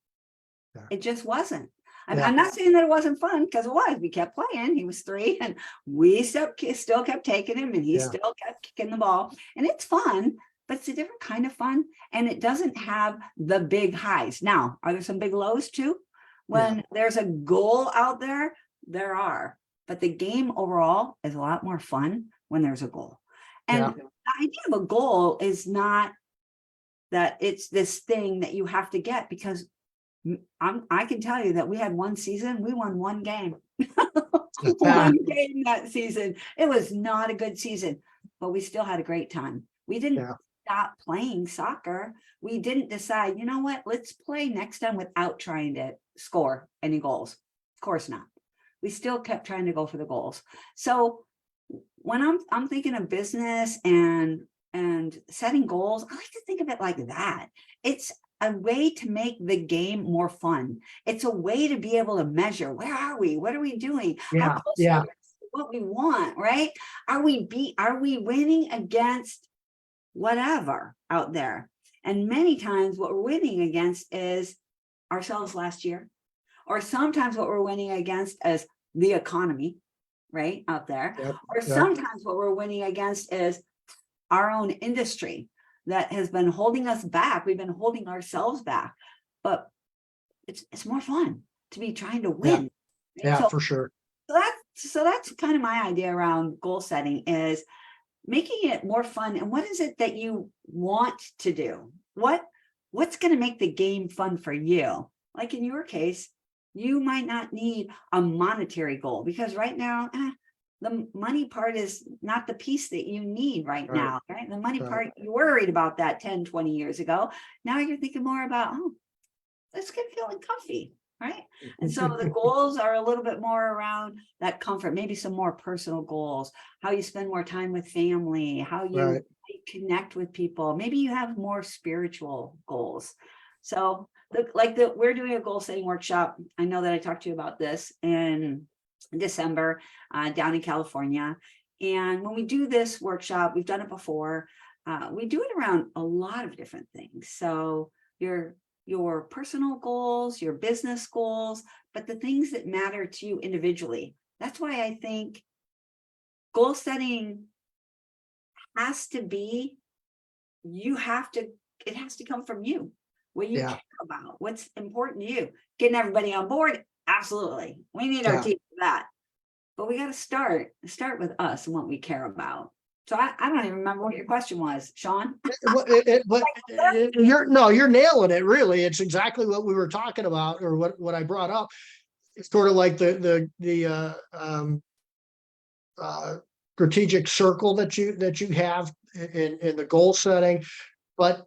Yeah. It just wasn't. I'm not saying that it wasn't fun, because it was. We kept playing. He was 3, and we still kept taking him, and he still kept kicking the ball. And it's fun, but it's a different kind of fun, and it doesn't have the big highs. Now, are there some big lows too? When there's a goal out there, there are. But the game overall is a lot more fun when there's a goal. And the idea of a goal is not that it's this thing that you have to get, because I can tell you that we had one season, we won one game. One game that season. It was not a good season, but we still had a great time. We didn't stop playing soccer. We didn't decide, you know what, let's play next time without trying to score any goals. Of course not. We still kept trying to go for the goals. So when I'm thinking of business and setting goals, I like to think of it like that. It's a way to make the game more fun. It's a way to be able to measure, where are we? What are we doing? How close are we to what we want, right? Are we winning against whatever out there? And many times what we're winning against is ourselves last year. Or sometimes what we're winning against is the economy, right, out there. Yep, Or yep. sometimes what we're winning against is our own industry that has been holding us back. We've been holding ourselves back, but it's more fun to be trying to win. right? Yeah, So, for sure. so that's kind of my idea around goal setting, is making it more fun. And what is it that you want to do? What's going to make the game fun for you? Like in your case, you might not need a monetary goal, because right now, the money part is not the piece that you need right Right. now, right? The money Right. part, you worried about that 10, 20 years ago. Now you're thinking more about, oh, let's get feeling comfy, right? And so the goals are a little bit more around that comfort, maybe some more personal goals, how you spend more time with family, how you Right. connect with people. Maybe you have more spiritual goals. So we're doing a goal setting workshop. I know that I talked to you about this in December down in California. And when we do this workshop, we've done it before. We do it around a lot of different things. So your personal goals, your business goals, but the things that matter to you individually. That's why I think goal setting has to be, it has to come from you. What you Yeah. care about, what's important to you. Getting everybody on board, absolutely. We need our Yeah. team for that. But we got to start with us and what we care about. So I don't even remember what your question was, Sean. You're nailing it. Really, it's exactly what we were talking about, or what I brought up. It's sort of like the strategic circle that you have in the goal setting, but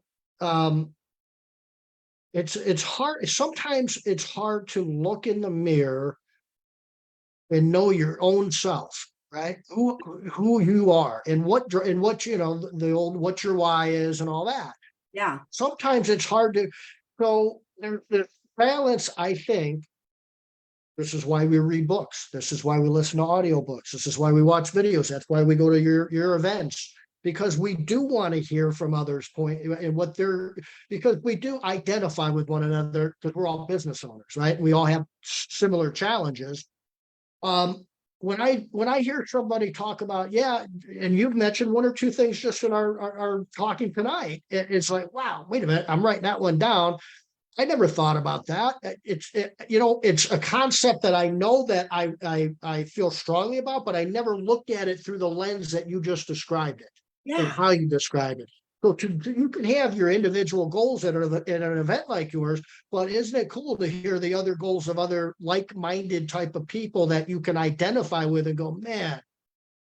it's hard. Sometimes it's hard to look in the mirror and know your own self, right? Who you are, and what the old what your why is, and all that. Yeah. Sometimes it's hard to. So there's balance, I think. This is why we read books. This is why we listen to audiobooks. This is why we watch videos. That's why we go to your events, because we do want to hear from others' point and what they're, because we do identify with one another, because we're all business owners, right? We all have similar challenges. When I hear somebody talk about, yeah, and you've mentioned one or two things just in our talking tonight, it's like, wow, wait a minute, I'm writing that one down. I never thought about that. It's a concept that I know that I feel strongly about, but I never looked at it through the lens that you just described it, and Yeah. how you describe it. So you can have your individual goals at an event like yours, but isn't it cool to hear the other goals of other like-minded type of people that you can identify with and go, man,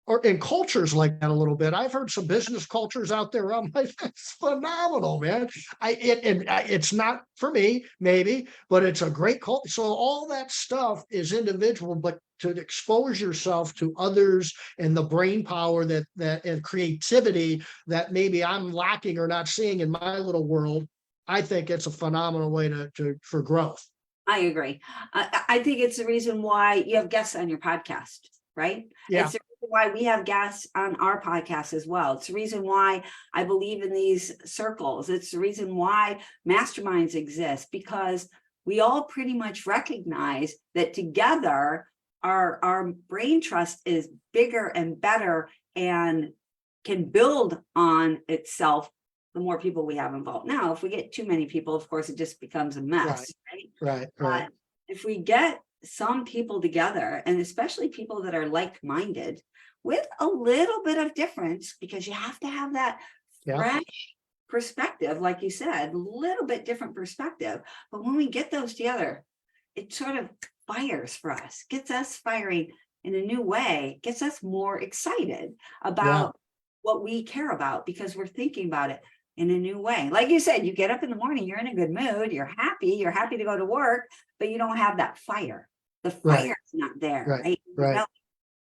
or in cultures like that a little bit. I've heard some business cultures out there. I'm like, that's phenomenal, man. It's not for me, maybe, but it's a great culture. So all that stuff is individual, but to expose yourself to others and the brain power that and creativity that maybe I'm lacking or not seeing in my little world, I think it's a phenomenal way for growth. I agree. I think it's the reason why you have guests on your podcast, right? Yeah. It's the reason why we have guests on our podcast as well. It's the reason why I believe in these circles. It's the reason why masterminds exist, because we all pretty much recognize that together our brain trust is bigger and better and can build on itself the more people we have involved. Now, if we get too many people, of course, it just becomes a mess, right? Right. But if we get some people together, and especially people that are like-minded with a little bit of difference, because you have to have that Yeah. fresh perspective, like you said, a little bit different perspective. But when we get those together, it sort of fires for us, gets us firing in a new way, gets us more excited about what we care about, because we're thinking about it in a new way. Like you said, you get up in the morning, you're in a good mood, you're happy to go to work, but you don't have that fire. The fire's not there, right?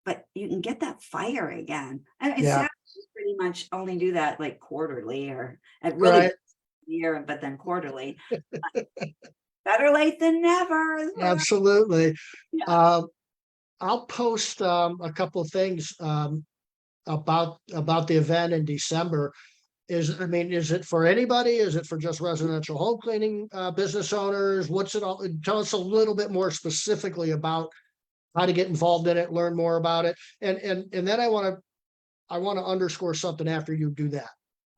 But you can get that fire again. And it's pretty much only do that like quarterly, or at really year, but then quarterly. Better late than never. Absolutely. Yeah. I'll post a couple of things about the event in December. I mean, is it for anybody? Is it for just residential home cleaning business owners? What's it all? Tell us a little bit more specifically about how to get involved in it, learn more about it. And then I want to underscore something after you do that.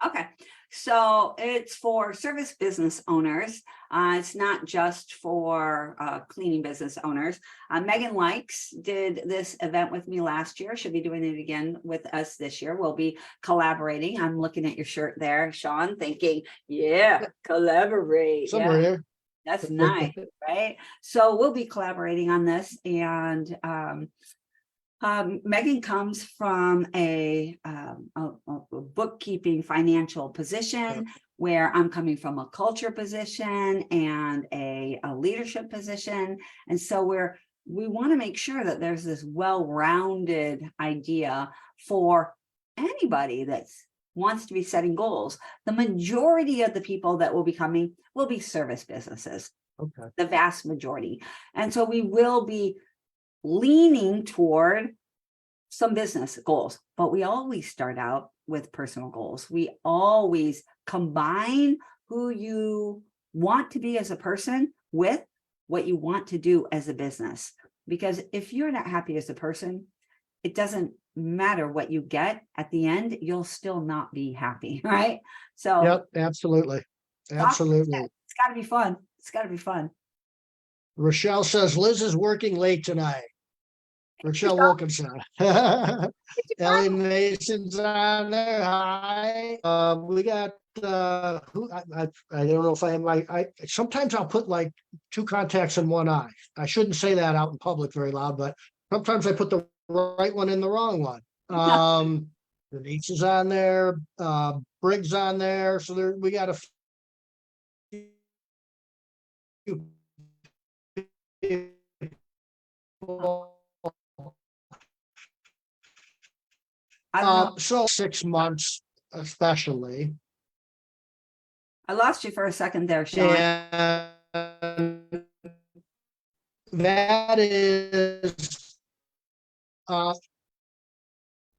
Okay, so it's for service business owners. It's not just for cleaning business owners. Megan Likes did this event with me last year. She'll be doing it again with us this year. We'll be collaborating. I'm looking at your shirt there, Sean, thinking, yeah, collaborate. Somewhere Yeah, here. that's nice, right? So we'll be collaborating on this, and Megan comes from a bookkeeping financial position, where I'm coming from a culture position and a leadership position. And so we want to make sure that there's this well-rounded idea for anybody that wants to be setting goals. The majority of the people that will be coming will be service businesses, Okay. the vast majority. And so we will be leaning toward some business goals, but we always start out with personal goals. We always combine who you want to be as a person with what you want to do as a business. Because if you're not happy as a person, it doesn't matter what you get at the end, you'll still not be happy, right? So Yep, absolutely. Absolutely. it's got to be fun. It's got to be fun. Rochelle says Liz is working late tonight. Rochelle Wilkinson. Ellie Mason's on there. Hi. We got who I don't know if I sometimes I'll put like two contacts in one eye. I shouldn't say that out in public very loud, but sometimes I put the right one in the wrong one. Denise is on there, Briggs on there. So there we got a few people. I don't know. So 6 months, especially. I lost you for a second there, Sean. And that is,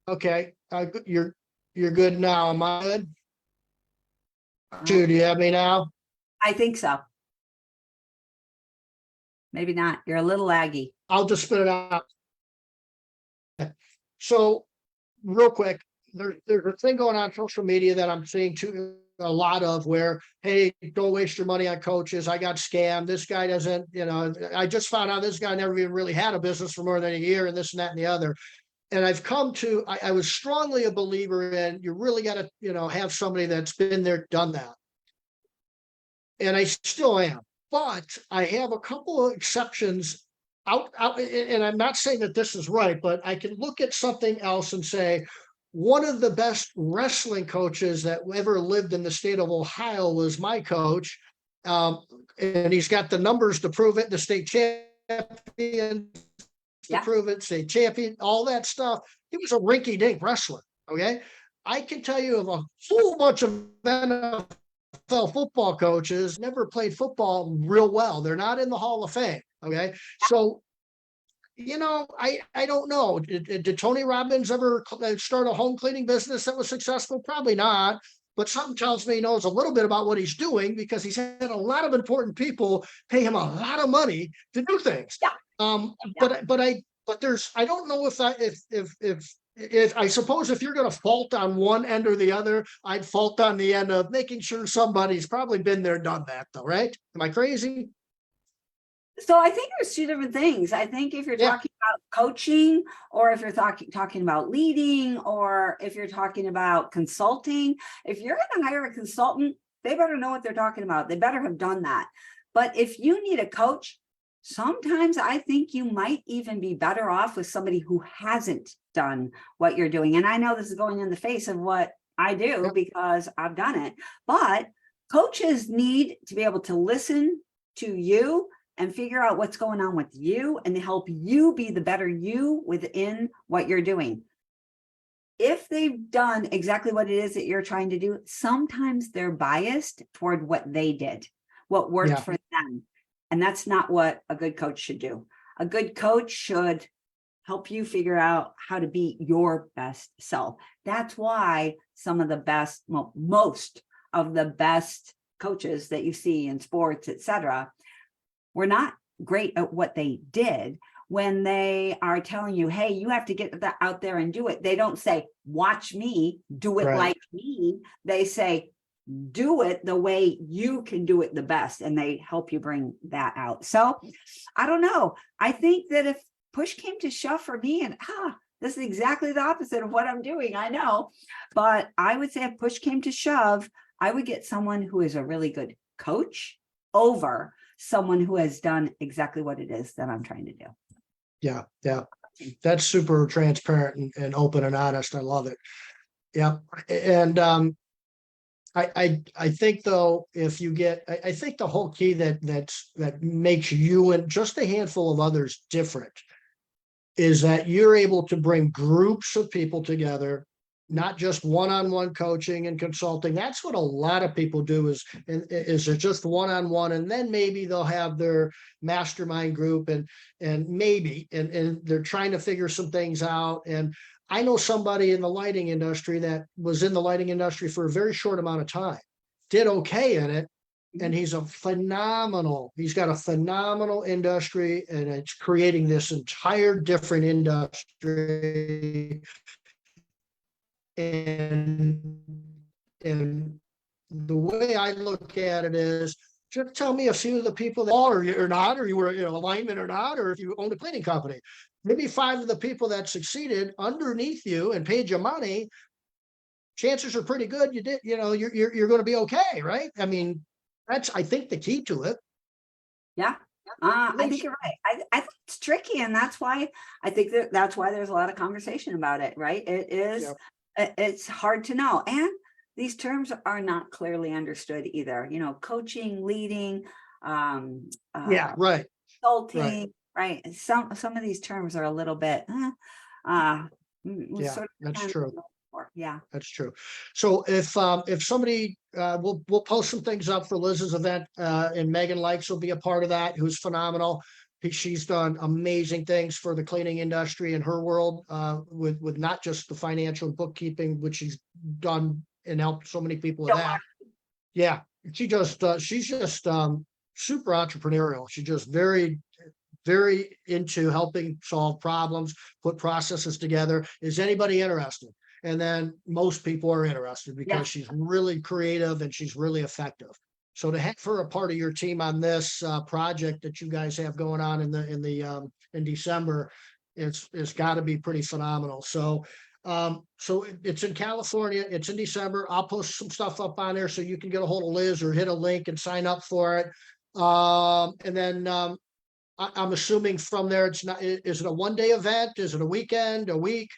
okay, you're good now. Am I good? Do you have me now? I think so. Maybe not. You're a little laggy. I'll just spit it out. So real quick, there's a thing going on social media that I'm seeing too a lot of where, hey, don't waste your money on coaches. I got scammed. This guy doesn't, I just found out this guy never even really had a business for more than a year and this and that and the other. And I've come to, I was strongly a believer in you really got to, have somebody that's been there, done that. And I still am, but I have a couple of exceptions out, and I'm not saying that this is right, but I can look at something else and say, one of the best wrestling coaches that ever lived in the state of Ohio was my coach. And he's got the numbers to prove it, the state champion to prove it, state champion, all that stuff. He was a rinky-dink wrestler, okay? I can tell you of a whole bunch of NFL football coaches never played football real well. They're not in the Hall of Fame, okay? So I don't know. Did Tony Robbins ever start a home cleaning business that was successful? Probably not. But something tells me he knows a little bit about what he's doing because he's had a lot of important people pay him a lot of money to do things. Yeah. But there's I don't know if I suppose if you're going to fault on one end or the other, I'd fault on the end of making sure somebody's probably been there, done that, though, right? Am I crazy? So I think there's two different things. I think if you're talking about coaching, or if you're talking about leading, or if you're talking about consulting, if you're going to hire a consultant, they better know what they're talking about. They better have done that. But if you need a coach, sometimes I think you might even be better off with somebody who hasn't done what you're doing. And I know this is going in the face of what I do because I've done it, but coaches need to be able to listen to you and figure out what's going on with you and help you be the better you within what you're doing. If they've done exactly what it is that you're trying to do, sometimes they're biased toward what they did, what worked for them. And that's not what a good coach should do. A good coach should help you figure out how to be your best self. That's why some of the best, well, most of the best coaches that you see in sports, etc., were not great at what they did. When they are telling you, hey, you have to get that out there and do it, they don't say, watch me do it Right. like me. They say, do it the way you can do it the best, and they help you bring that out. So I don't know. I think that if push came to shove for me, and this is exactly the opposite of what I'm doing, I know, but I would say if push came to shove, I would get someone who is a really good coach over someone who has done exactly what it is that I'm trying to do. Yeah, yeah. That's super transparent and open and honest. I love it. Yeah. And I think though, if you get, I think the whole key that makes you and just a handful of others different is that you're able to bring groups of people together, not just one-on-one coaching and consulting. That's what a lot of people do is it just one-on-one, and then maybe they'll have their mastermind group and maybe and they're trying to figure some things out. And I know somebody in the lighting industry that was in the lighting industry for a very short amount of time, did okay in it, and he's got a phenomenal industry, and it's creating this entire different industry. And the way I look at it is, just tell me a few of the people that are or not, or you were alignment or not, or if you owned a cleaning company. Maybe 5 of the people that succeeded underneath you and paid you money, chances are pretty good you did, you're going to be okay, right? I mean, that's, I think, the key to it. Yeah. I think you're right. I think it's tricky, and that's why I think that's why there's a lot of conversation about it, right? It is, it's hard to know. And these terms are not clearly understood either, coaching, leading, Right. consulting, right? Some of these terms are a little bit, Yeah, that's true. Yeah. That's true. So if somebody, we'll post some things up for Liz's event, and Megan Likes will be a part of that, who's phenomenal. She's done amazing things for the cleaning industry in her world, with not just the financial and bookkeeping, which she's done and helped so many people with that. Yeah, she's just super entrepreneurial. She's just very into helping solve problems, put processes together. Is anybody interested? And then most people are interested because she's really creative and she's really effective. So to have her a part of your team on this project that you guys have going on in December, it's got to be pretty phenomenal. So it's in California. It's in December. I'll post some stuff up on there so you can get a hold of Liz or hit a link and sign up for it. And then I'm assuming from there, it's not. Is it a one-day event? Is it a weekend? A week?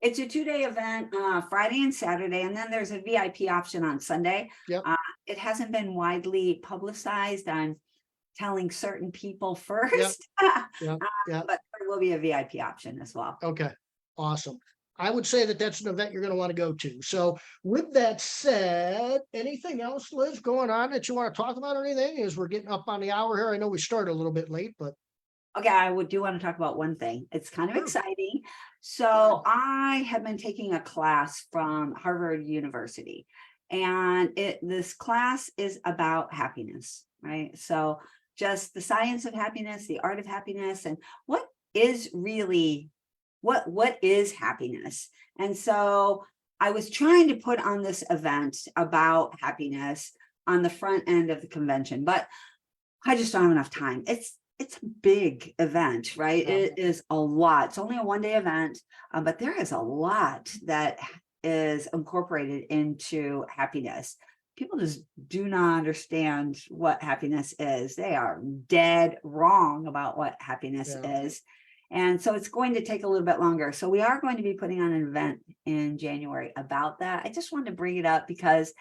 It's a 2-day event, Friday and Saturday, and then there's a VIP option on Sunday. Yep. It hasn't been widely publicized. I'm telling certain people first, Yeah. But there will be a VIP option as well. Okay, awesome. I would say that's an event you're going to want to go to. So with that said, anything else, Liz, going on that you want to talk about or anything as we're getting up on the hour here? I know we started a little bit late, but. Okay, I do want to talk about one thing. It's kind of exciting. So I have been taking a class from Harvard University, and this class is about happiness, right? So just the science of happiness, the art of happiness, and what is happiness? And so I was trying to put on this event about happiness on the front end of the convention, but I just don't have enough time. It's a big event, right? Yeah. It is a lot. It's only a one-day event, but there is a lot that is incorporated into happiness. People just do not understand what happiness is. They are dead wrong about what happiness is. And so it's going to take a little bit longer. So we are going to be putting on an event in January about that. I just wanted to bring it up because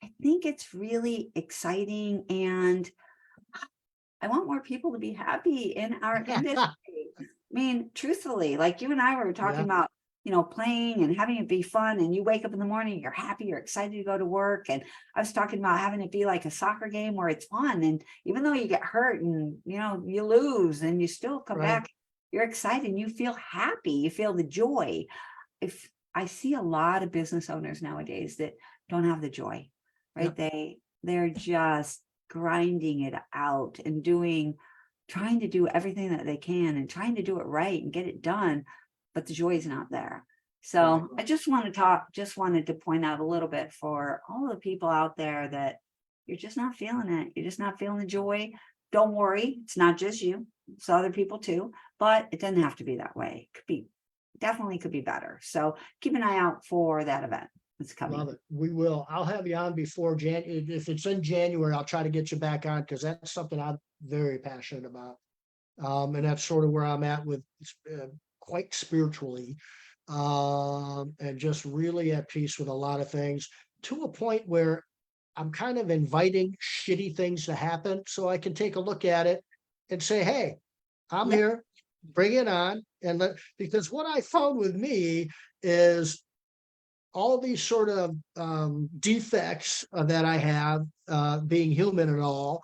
I think it's really exciting, and I want more people to be happy in our industry. I mean, truthfully, like you and I were talking about, playing and having it be fun, and you wake up in the morning, you're happy, you're excited to go to work. And I was talking about having it be like a soccer game where it's fun. And even though you get hurt and, you lose, and you still come back you're excited and you feel happy, you feel the joy. If I see a lot of business owners nowadays that don't have the joy, right? They're just grinding it out and trying to do everything that they can and trying to do it right and get it done, but the joy is not there. So I just wanted to point out a little bit for all the people out there that you're just not feeling it. You're just not feeling the joy. Don't worry. It's not just you. It's other people too, but it doesn't have to be that way. It definitely could be better. So keep an eye out for that event. It's coming. Love it. We will. I'll have you on before if it's in January, I'll try to get you back on because that's something I'm very passionate about. And that's sort of where I'm at with quite spiritually, and just really at peace with a lot of things, to a point where I'm kind of inviting shitty things to happen so I can take a look at it and say, hey, I'm here, bring it on. Because what I found with me is all these sort of defects that I have, being human and all,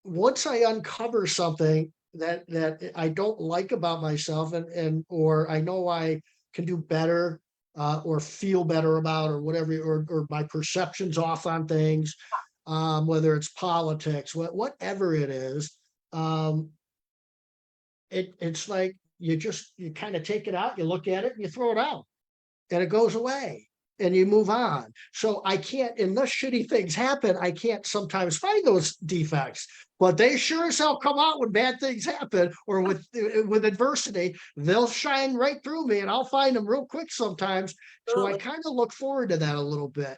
once I uncover something that I don't like about myself or I know I can do better, or feel better about, or whatever, or my perception's off on things, whether it's politics, whatever it is, it's like you kind of take it out, you look at it and you throw it out and it goes away and you move on. So I can't, unless shitty things happen, I can't sometimes find those defects, but they sure as hell come out when bad things happen or with adversity. They'll shine right through me and I'll find them real quick sometimes. So I kind of look forward to that a little bit.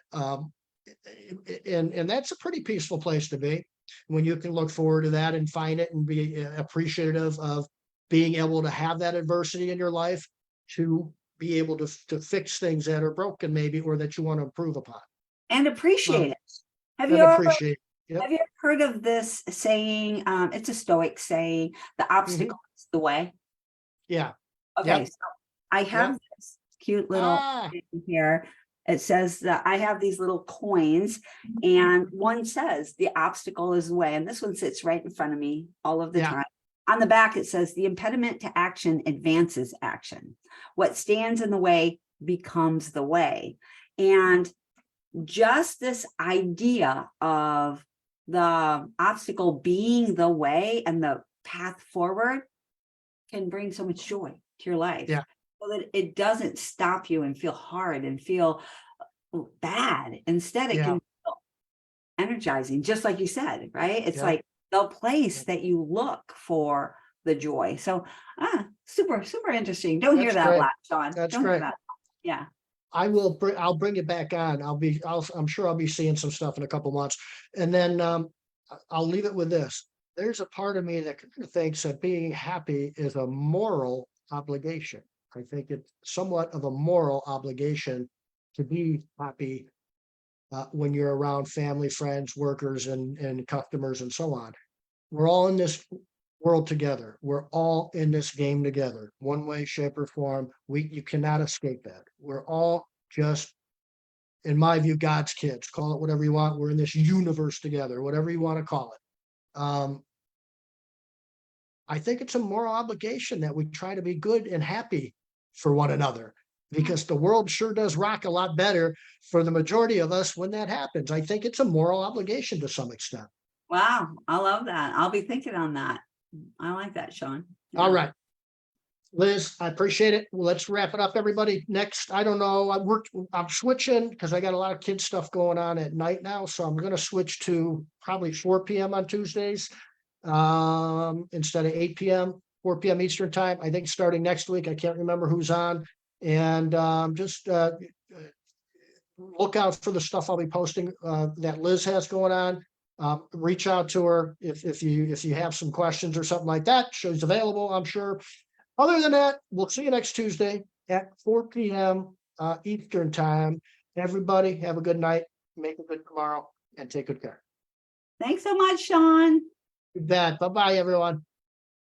And that's a pretty peaceful place to be when you can look forward to that and find it and be appreciative of being able to have that adversity in your life, to be able to fix things that are broken maybe, or that you want to improve upon. And appreciate it. Have And you ever appreciate it. have you ever heard of this saying? It's a Stoic saying, the obstacle is the way. Yeah. Okay, Yep. so I have this cute little thing here. It says that I have these little coins, and one says the obstacle is the way, and this one sits right in front of me all of the time. On the back, it says the impediment to action advances action. What stands in the way becomes the way. And just this idea of the obstacle being the way and the path forward can bring so much joy to your life. Yeah. So that it doesn't stop you and feel hard and feel bad. Instead, it can feel energizing, just like you said, right? It's like the place that you look for the joy. So super, super interesting. Don't hear that a lot, Sean. That's Don't great. hear that. Yeah. I'll bring it back on. I'm sure I'll be seeing some stuff in a couple months. And then I'll leave it with this. There's a part of me that thinks that being happy is a moral obligation. I think it's somewhat of a moral obligation to be happy when you're around family, friends, workers, and customers, and so on. We're all in this world together. We're all in this game together, one way, shape, or form. You cannot escape that. We're all just, in my view, God's kids. Call it whatever you want. We're in this universe together, whatever you want to call it. I think it's a moral obligation that we try to be good and happy for one another, because the world sure does rock a lot better for the majority of us when that happens. I think it's a moral obligation to some extent. Wow. I love that. I'll be thinking on that. I like that, Sean. Yeah. All right. Liz, I appreciate it. Well, let's wrap it up, everybody. Next, I don't know. I'm switching because I got a lot of kids stuff going on at night now. So I'm going to switch to probably 4 p.m. on Tuesdays instead of 8 p.m., 4 p.m. Eastern time. I think starting next week. I can't remember who's on. And just look out for the stuff I'll be posting that Liz has going on. Reach out to her if you have some questions or something like that. She's available, I'm sure. Other than that, we'll see you next Tuesday at 4 p.m. Eastern time. Everybody have a good night, make a good tomorrow, and take good care. Thanks so much, Sean. You bet. Bye-bye, everyone.